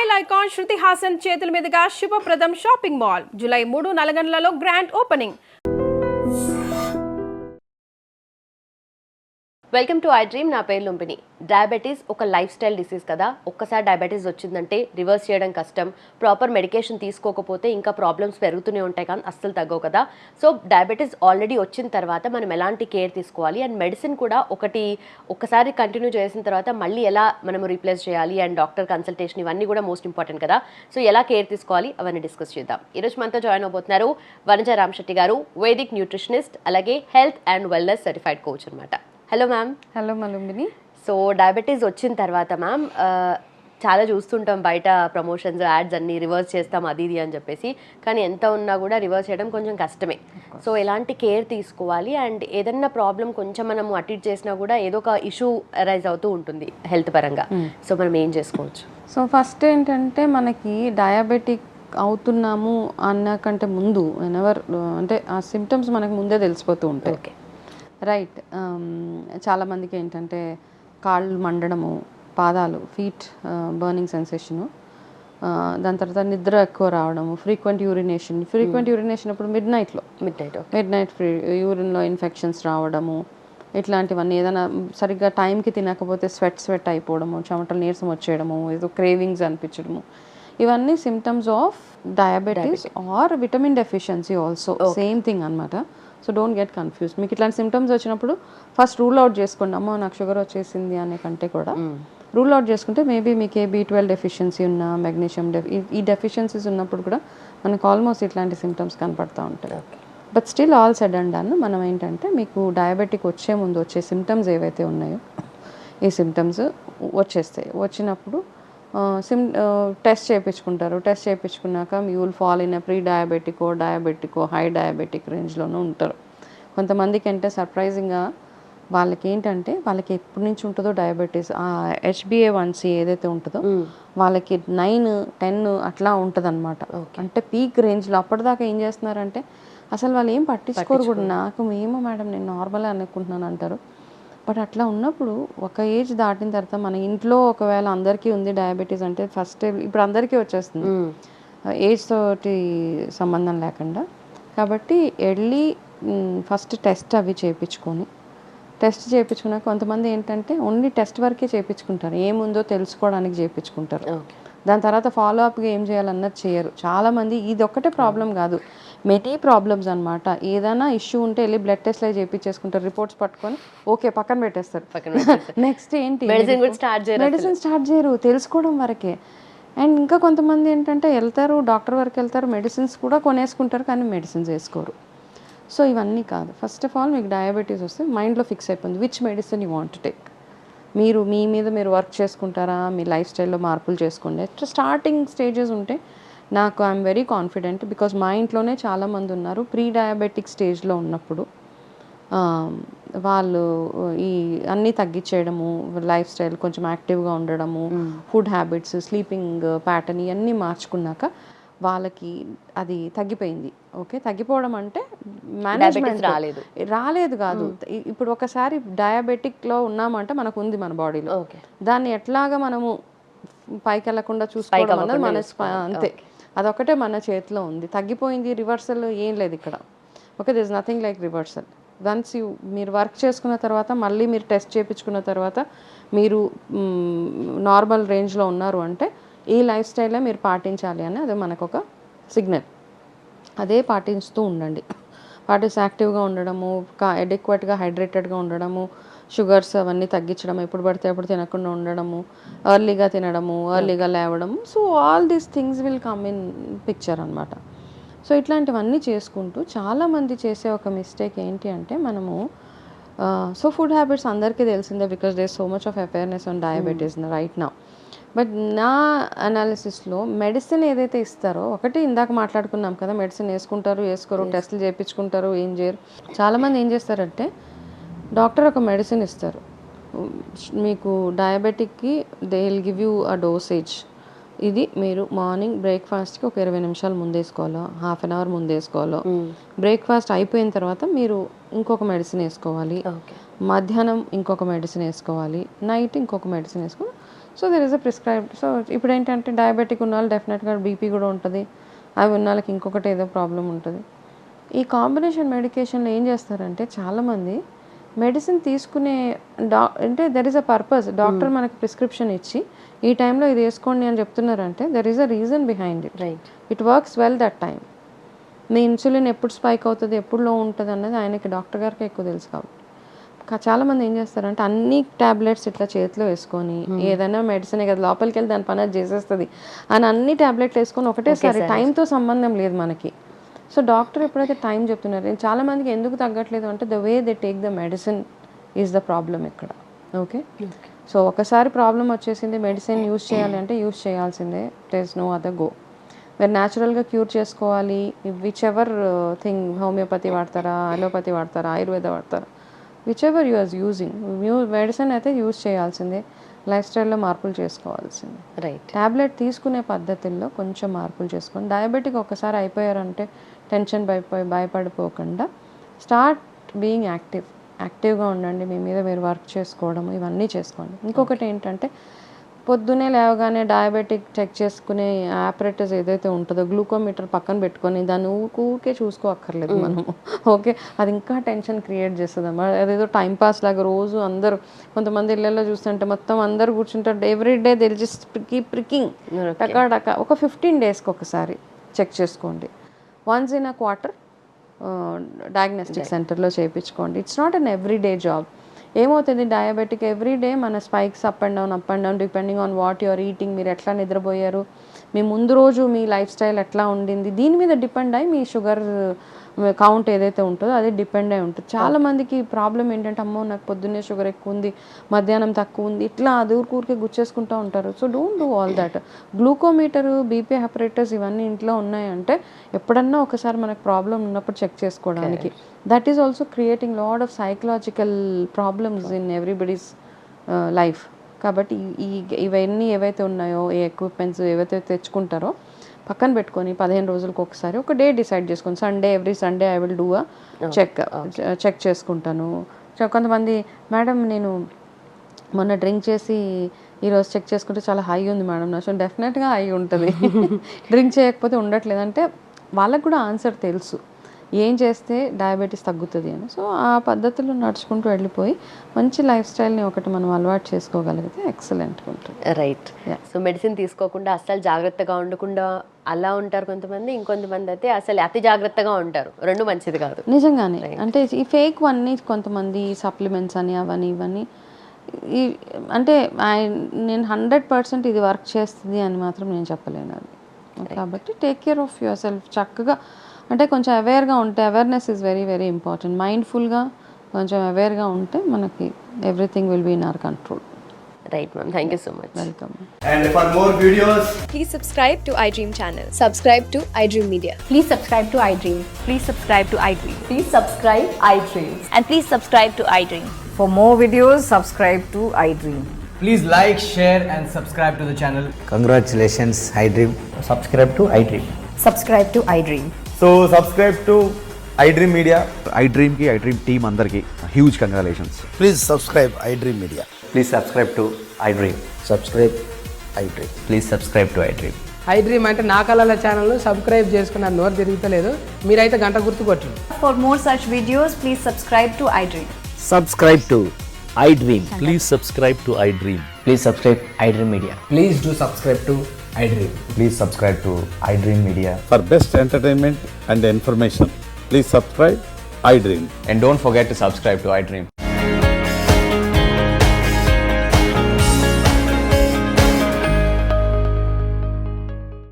Style icon Shruti Haasan చేతుల మీదుగా శుభప్రదం షాపింగ్ మాల్ జూలై 3 నల్గొండలలో grand opening. Welcome to I dream. నా పేరు లుంబిని. డయాబెటీస్ ఒక లైఫ్ స్టైల్ డిసీజ్ కదా. ఒక్కసారి డయాబెటీస్ వచ్చిందంటే రివర్స్ చేయడం కష్టం. ప్రాపర్ మెడికేషన్ తీసుకోకపోతే ఇంకా ప్రాబ్లమ్స్ పెరుగుతూనే ఉంటాయి కానీ అస్సలు తగ్గవు కదా. సో డయాబెటీస్ ఆల్రెడీ వచ్చిన తర్వాత మనం ఎలాంటి కేర్ తీసుకోవాలి అండ్ మెడిసిన్ కూడా ఒక్కసారి కంటిన్యూ చేసిన తర్వాత మళ్ళీ ఎలా మనం రీప్లేస్ చేయాలి అండ్ డాక్టర్ కన్సల్టేషన్ ఇవన్నీ కూడా మోస్ట్ ఇంపార్టెంట్ కదా. సో ఎలా కేర్ తీసుకోవాలి అవన్నీ డిస్కస్ చేద్దాం. ఈరోజు మనతో జాయిన్ అవబోతున్నారు వనజ రామశెట్టి గారు, వేదిక్ న్యూట్రిషనిస్ట్, అలాగే health and wellness certified coach అనమాట. Hello ma'am. హలో మలుంబిని. సో డయాబెటీస్ వచ్చిన తర్వాత మ్యామ్ చాలా చూస్తుంటాం బయట ప్రమోషన్స్ యాడ్స్ అన్ని రివర్స్ చేస్తాం అది ఇది అని చెప్పేసి, కానీ ఎంత ఉన్నా కూడా రివర్స్ చేయడం కొంచెం కష్టమే. సో ఎలాంటి కేర్ తీసుకోవాలి అండ్ ఏదన్నా ప్రాబ్లం కొంచెం మనం అటెండ్ చేసినా కూడా ఏదో ఒక ఇష్యూ అరైజ్ అవుతూ ఉంటుంది హెల్త్ పరంగా. సో మనం ఏం చేసుకోవచ్చు? సో ఫస్ట్ ఏంటంటే మనకి డయాబెటిక్ అవుతున్నాము అన్నకంటే ముందు అంటే ఆ సిమ్టమ్స్ మనకు ముందే తెలిసిపోతూ ఉంటాయి. Okay, right. చాలామందికి ఏంటంటే కాళ్ళు మండడము, పాదాలు ఫీట్ బర్నింగ్ సెన్సేషను, దాని తర్వాత నిద్ర ఎక్కువ రావడము, ఫ్రీక్వెంట్ యూరినేషన్ అప్పుడు మిడ్ నైట్ యూరిన్లో ఇన్ఫెక్షన్స్ రావడము, ఇట్లాంటివన్నీ. ఏదైనా సరిగ్గా టైంకి తినకపోతే స్వెట్ అయిపోవడము, చెమటలు నీరసం వచ్చేయడము, ఏదో క్రేవింగ్స్ అనిపించడము, ఇవన్నీ symptoms of diabetes or vitamin deficiency also same thing అనమాట. So don't get confuse. మీకు ఇట్లాంటి సిమ్టమ్స్ వచ్చినప్పుడు ఫస్ట్ రూల్ అవుట్ చేసుకోండి. అమ్మో నాకు షుగర్ వచ్చేసింది అనే కంటే కూడా రూల్ అవుట్ చేసుకుంటే మేబీ మీకు ఏ B12 డెఫిషియన్సీ ఉన్నా, మెగ్నీషియం ఈ డెఫిషియన్సీస్ ఉన్నప్పుడు కూడా మనకు ఆల్మోస్ట్ ఇట్లాంటి సిమ్టమ్స్ కనపడుతూ ఉంటాయి. But still all said and done మనం ఏంటంటే మీకు డయాబెటిక్ వచ్చే ముందు వచ్చే సిమ్టమ్స్ ఏవైతే ఉన్నాయో ఈ సిమ్టమ్స్ వచ్చినప్పుడు టెస్ట్ చేయించుకుంటారు. టెస్ట్ చేయించుకున్నాక you will fall in pre డయాబెటికో హై డయాబెటిక్ రేంజ్లోనూ ఉంటారు. కొంతమందికి అంటే సర్ప్రైజింగ్గా వాళ్ళకి వాళ్ళకి ఎప్పటి నుంచి ఉంటుందో డయాబెటీస్, ఆ HbA1c ఏదైతే ఉంటుందో వాళ్ళకి 9, 10 అట్లా ఉంటుంది అనమాట. అంటే పీక్ రేంజ్లో. అప్పటిదాకా ఏం చేస్తున్నారంటే అసలు వాళ్ళు ఏం పట్టించుకోరు కూడా. ఏమో మేడం నేను నార్మల్ అనుకుంటున్నాను అంటారు. బట్ అట్లా ఉన్నప్పుడు ఒక ఏజ్ దాటిన తర్వాత మన ఇంట్లో ఒకవేళ అందరికీ ఉంది డయాబెటీస్ అంటే ఫస్ట్ ఇప్పుడు అందరికీ వచ్చేస్తుంది ఏజ్ తోటి సంబంధం లేకుండా. కాబట్టి ఎర్లీ ఫస్ట్ టెస్ట్ అవి చేయించుకున్నాక కొంతమంది ఏంటంటే ఓన్లీ టెస్ట్ వరకే చేయించుకుంటారు, ఏముందో తెలుసుకోవడానికి చేయించుకుంటారు. దాని తర్వాత ఫాలో అప్గా ఏం చేయాలన్నది చేయరు చాలామంది. ఇది ఒక్కటే ప్రాబ్లం కాదు, మెనీ ప్రాబ్లమ్స్ అనమాట. ఏదైనా ఇష్యూ ఉంటే వెళ్ళి బ్లడ్ టెస్ట్ అవి చేయించేసుకుంటారు, రిపోర్ట్స్ పట్టుకొని ఓకే పక్కన పెట్టేస్తారు. నెక్స్ట్ ఏంటి మెడిసిన్ స్టార్ట్ చేయరు, తెలుసుకోవడం వరకే. అండ్ ఇంకా కొంతమంది ఏంటంటే వెళ్తారు డాక్టర్ వరకు వెళ్తారు, మెడిసిన్స్ కూడా కొనేసుకుంటారు కానీ మెడిసిన్స్ వేసుకోరు. సో ఇవన్నీ కాదు. ఫస్ట్ ఆఫ్ ఆల్ మీకు డయాబెటీస్ వస్తే మైండ్లో ఫిక్స్ అయిపోయింది which medicine you want to take. మీరు మీ మీద మీరు వర్క్ చేసుకుంటారా, మీ లైఫ్ స్టైల్లో మార్పులు చేసుకోండి. స్టార్టింగ్ స్టేజెస్ ఉంటే నాకు ఐఎమ్ వెరీ కాన్ఫిడెంట్ బికాజ్ మా ఇంట్లోనే చాలామంది ఉన్నారు ప్రీ డయాబెటిక్ స్టేజ్లో ఉన్నప్పుడు వాళ్ళు ఈ అన్నీ తగ్గించేయడము, లైఫ్ స్టైల్ కొంచెం యాక్టివ్గా ఉండడము, ఫుడ్ హ్యాబిట్స్, స్లీపింగ్ ప్యాటర్న్ ఇవన్నీ మార్చుకున్నాక వాళ్ళకి అది తగ్గిపోయింది. ఓకే, తగ్గిపోవడం అంటే మేనేజ్మెంట్ రాలేదు కాదు. ఇప్పుడు ఒకసారి డయాబెటిక్లో ఉన్నామంటే మనకు ఉంది మన బాడీలో, దాన్ని ఎట్లాగా మనము పైకి వెళ్ళకుండా చూసుకోవడం అన్నది మన అంతే, అదొకటే మన చేతిలో ఉంది. తగ్గిపోయింది, రివర్సల్ ఏం లేదు ఇక్కడ. Okay, this nothing like reversal. Once మీరు వర్క్ చేసుకున్న తర్వాత మళ్ళీ మీరు టెస్ట్ చేయించుకున్న తర్వాత మీరు నార్మల్ రేంజ్లో ఉన్నారు అంటే ఈ లైఫ్ స్టైలే మీరు పాటించాలి అని అది మనకు ఒక సిగ్నల్. అదే పాటిస్తూ ఉండండి. యాక్టివ్గా ఉండడము, అడెక్వేట్గా హైడ్రేటెడ్గా ఉండడము, షుగర్స్ అవన్నీ తగ్గించడం, ఎప్పుడు పడితే అప్పుడు తినకుండా ఉండడము, ఎర్లీగా తినడము, ఎర్లీగా లేవడము. So all these things will come in picture అనమాట. సో ఇట్లాంటివన్నీ చేసుకుంటూ చాలామంది చేసే ఒక మిస్టేక్ ఏంటి అంటే మనము సో ఫుడ్ హ్యాబిట్స్ అందరికీ తెలిసిందే because there so much of awareness on diabetes right now. But నా అనాలిసిస్లో మెడిసిన్ ఏదైతే ఇస్తారో, ఒకటి ఇందాక మాట్లాడుకున్నాం కదా, మెడిసిన్ వేసుకోరు, టెస్టులు చేయించుకుంటారు, ఏం చేయరు. చాలామంది ఏం చేస్తారంటే డాక్టర్ ఒక మెడిసిన్ ఇస్తారు మీకు డయాబెటిక్కి, they will give you a dosage. ఇది మీరు మార్నింగ్ బ్రేక్ఫాస్ట్కి ఒక 20 నిమిషాలు ముందు వేసుకోవాలో, హాఫ్ అన్ అవర్ ముందు వేసుకోవాలో, బ్రేక్ఫాస్ట్ అయిపోయిన తర్వాత మీరు ఇంకొక మెడిసిన్ వేసుకోవాలి, మధ్యాహ్నం ఇంకొక మెడిసిన్ వేసుకోవాలి, నైట్ ఇంకొక మెడిసిన్ వేసుకోవాలి. So there is a prescribed. So ఇప్పుడు ఏంటంటే డయాబెటిక్ ఉన్న వాళ్ళు డెఫినెట్గా బీపీ కూడా ఉంటుంది, అవి ఉన్న వాళ్ళకి ఇంకొకటి ఏదో ప్రాబ్లం ఉంటుంది. ఈ కాంబినేషన్ మెడికేషన్లో ఏం చేస్తారంటే చాలామంది మెడిసిన్ తీసుకునే అంటే there is a purpose. Doctor మనకి ప్రిస్క్రిప్షన్ ఇచ్చి ఈ టైంలో ఇది వేసుకోండి అని చెప్తున్నారంటే there is a reason behind it. It works well that time. Me insulin ఎప్పుడు స్పైక్ అవుతుంది, ఎప్పుడు లో ఉంటుంది అన్నది ఆయనకి, డాక్టర్ గారికి ఎక్కువ తెలుసు. కాబట్టి చాలామంది ఏం చేస్తారంటే అన్ని ట్యాబ్లెట్స్ ఇట్లా చేతిలో వేసుకొని ఏదైనా మెడిసిన్ కదా లోపలికి వెళ్ళి దాని పని అది చేసేస్తుంది అని అన్ని ట్యాబ్లెట్లు వేసుకొని ఒకటేసారి, టైంతో సంబంధం లేదు మనకి. సో డాక్టర్ ఎప్పుడైతే టైం చెప్తున్నారు, చాలామందికి ఎందుకు తగ్గట్లేదు అంటే the way they take the medicine is the problem ఇక్కడ. ఓకే, సో ఒకసారి ప్రాబ్లం వచ్చేసింది, మెడిసిన్ యూస్ చేయాలి అంటే యూస్ చేయాల్సిందే, there is no other go. మీరు న్యాచురల్గా క్యూర్ చేసుకోవాలి, విచ్ ఎవర్ థింగ్, హోమియోపతి వాడతారా, అలోపతి వాడతారా, ఆయుర్వేద వాడతారా, which ever you are using, medicine అయితే యూజ్ చేయాల్సిందే, లైఫ్ స్టైల్లో మార్పులు చేసుకోవాల్సిందే. రైట్. ట్యాబ్లెట్ తీసుకునే పద్ధతుల్లో కొంచెం మార్పులు చేసుకోండి. డయాబెటిక్ ఒకసారి అయిపోయారంటే టెన్షన్ భయపడిపోకుండా స్టార్ట్ బీయింగ్ యాక్టివ్గా ఉండండి. మీ మీద మీరు వర్క్ చేసుకోవడం ఇవన్నీ చేసుకోండి. ఇంకొకటి ఏంటంటే పొద్దునే లేవగానే డయాబెటిక్ చెక్ చేసుకునే ఆపరేటర్స్ ఏదైతే ఉంటుందో గ్లూకోమీటర్ పక్కన పెట్టుకొని దాన్ని ఊరికే చూసుకోక్కర్లేదు మనము. ఓకే, అది ఇంకా టెన్షన్ క్రియేట్ చేస్తుంది అన్నమాట. అదేదో టైంపాస్ లాగా రోజు అందరూ, కొంతమంది ఇళ్ళల్లో చూస్తుంటే మొత్తం అందరు కూర్చుంటారు, every day they'll just pricking టకాటక. ఒక 15 డేస్కి ఒకసారి చెక్ చేసుకోండి. Once in a quarter diagnostic సెంటర్లో చేయించుకోండి. It's not an everyday job. ఏమవుతుంది, డయాబెటిక్ ఎవ్రీడే మన spikes up and down depending on what you're eating, మీరు ఎట్లా నిద్రపోయారు, మీ ముందు రోజు మీ లైఫ్ స్టైల్ ఎట్లా ఉండింది, దీని మీద డిపెండ్ అయ్యి మీ షుగర్ కౌంట్ ఏదైతే ఉంటుందో అది డిపెండ్ అయి ఉంటుంది. చాలామందికి ప్రాబ్లం ఏంటంటే అమ్మో నాకు పొద్దున్నే షుగర్ ఎక్కువ ఉంది, మధ్యాహ్నం తక్కువ ఉంది, ఇట్లా అది ఊరికే గుచ్చేసుకుంటూ ఉంటారు. So don't do all that. Glucometer, BP operators ఇవన్నీ ఇంట్లో ఉన్నాయంటే ఎప్పుడన్నా ఒకసారి మనకు ప్రాబ్లం ఉన్నప్పుడు చెక్ చేసుకోవడానికి. That is also creating lot of psychological problems in everybody's life. కాబట్టి ఇవన్నీ ఏవైతే ఉన్నాయో, ఈ ఎక్విప్మెంట్స్ ఏవైతే తెచ్చుకుంటారో పక్కన పెట్టుకొని 15 రోజులకు ఒకసారి ఒక డే డిసైడ్ చేసుకొని, every Sunday I will do a check చేసుకుంటాను. కొంతమంది మేడం నేను మొన్న డ్రింక్ చేసి ఈరోజు చెక్ చేసుకుంటే చాలా హై ఉంది మేడం నా, సో డెఫినెట్గా హై ఉంటుంది. డ్రింక్ చేయకపోతే ఉండట్లేదు అంటే వాళ్ళకు కూడా ఆన్సర్ తెలుసు ఏం చేస్తే డయాబెటీస్ తగ్గుతుంది అని. సో ఆ పద్ధతిలో నడుచుకుంటూ వెళ్ళిపోయి మంచి లైఫ్ స్టైల్ని ఒకటి మనం అలవాటు చేసుకోగలిగితే ఎక్సలెంట్గా ఉంటుంది. రైట్. సో మెడిసిన్ తీసుకోకుండా అస్సలు జాగ్రత్తగా ఉండకుండా అలా ఉంటారు కొంతమంది, ఇంకొంతమంది అయితే అసలు అతి జాగ్రత్తగా ఉంటారు. రెండు మంచిది కాదు నిజంగానే. అంటే ఈ ఫేక్ వన్నీ కొంతమంది సప్లిమెంట్స్ అని అవన్నీ ఇవన్నీ ఈ అంటే నేను 100% ఇది వర్క్ చేస్తుంది అని మాత్రం నేను చెప్పలేను అది. కాబట్టి take care of yourself. చక్కగా అంటే కొంచెం అవేర్గా ఉంటే, awareness is very very important. మైండ్ఫుల్గా కొంచెం అవేర్గా ఉంటే మనకి everything will be in our control. Right ma'am, thank you so much. Welcome. And for more videos, Please subscribe to iDream channel. Subscribe to iDream Media. Please subscribe to iDream. Please subscribe to iDream. Please subscribe iDream. And please subscribe to iDream. For more videos, subscribe to iDream. please like, share and subscribe to the channel. Congratulations, iDream. Subscribe to iDream. Subscribe to iDream. So subscribe to iDream Media. iDream की iDream team अंदर की huge congratulations. Please subscribe iDream Media. Please subscribe to iDream. Subscribe iDream. Please subscribe to iDream. iDream అంటే నా కళల channel subscribe చేసుకున్న నోరు తిరుగుతలేదు, మీరైతే గంట గుర్తు కొట్టండి. For more such videos, please subscribe to iDream. Subscribe to iDream. Please subscribe to iDream. Please subscribe iDream Media. Please do subscribe to iDream. Please subscribe to iDream Media. For best entertainment and information, please subscribe iDream. And don't forget to subscribe to iDream.